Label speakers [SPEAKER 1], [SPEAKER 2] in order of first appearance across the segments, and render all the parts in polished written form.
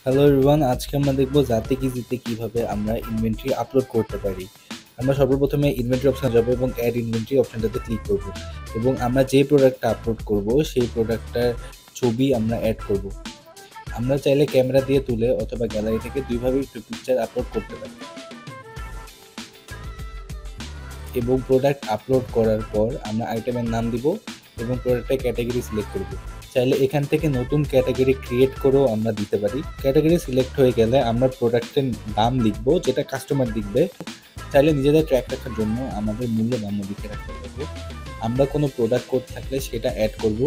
[SPEAKER 1] Hello everyone, আজকে আমরা দেখব জাতি কিজিতে কিভাবে আমরা ইনভেন্টরি আপলোড করতে পারি। আমরা সর্বপ্রথমে ইনভেন্টরি অপশনে যাব এবং অ্যাড ইনভেন্টরি অপশনটাতে ক্লিক করব এবং আমরা যে প্রোডাক্টটা আপলোড করব সেই প্রোডাক্টটার ছবি আমরা অ্যাড করব। আমরা চাইলে ক্যামেরা দিয়ে তুলে অথবা গ্যালারি থেকে দুইভাবেই পিকচার আপলোড করতে পারি। এবং প্রোডাক্ট আপলোড করার পর আমরা আইটেমের নাম দিব এবং প্রোডাক্টের ক্যাটাগরি সিলেক্ট করব। চাইলে এখান থেকে নতুন ক্যাটাগরি ক্রিয়েট করেও আমরা দিতে পারি। ক্যাটাগরি সিলেক্ট হয়ে গেলে আমরা প্রোডাক্টের দাম লিখব, যেটা কাস্টমার লিখবে। চাইলে নিজেদের ট্র্যাক রাখার জন্য আমাদের মূল্য নামও লিখে রাখতে পারবো। আমরা কোনো প্রোডাক্ট কোড থাকলে সেটা অ্যাড করব।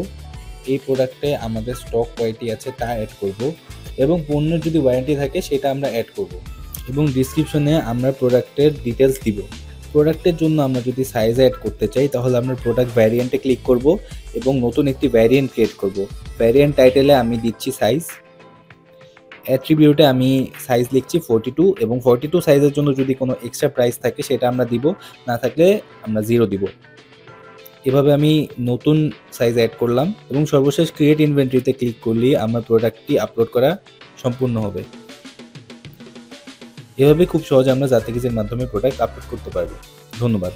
[SPEAKER 1] এই প্রোডাক্টে আমাদের স্টক কোয়ালিটি আছে তা অ্যাড করব এবং পণ্যের যদি ওয়ারেন্টি থাকে সেটা আমরা অ্যাড করব এবং ডিসক্রিপশনে আমরা প্রোডাক্টের ডিটেলস দিব। প্রোডাক্টের জন্য আমরা যদি সাইজ অ্যাড করতে চাই তাহলে আমরা প্রোডাক্ট ভ্যারিয়েন্টে ক্লিক করব এবং নতুন একটি ভ্যারিয়েন্ট ক্রিয়েট করব। ভ্যারিয়েন্ট টাইটেলে আমি দিচ্ছি সাইজ, অ্যাট্রিবিউটে আমি সাইজ লিখছি 42 এবং 42 সাইজের জন্য যদি কোনো এক্সট্রা প্রাইস থাকে সেটা আমরা দিব, না থাকলে আমরা 0 দিব। এভাবে আমি নতুন সাইজ অ্যাড করলাম এবং সর্বশেষ ক্রিয়েট ইনভেন্টরিতে ক্লিক করলেই আমার প্রোডাক্টটি আপলোড করা সম্পূর্ণ হবে। এভাবে খুব সহজে আমরা জাতি কিজের মাধ্যমে প্রোডাক্ট আপলোড করতে পারবো। ধন্যবাদ।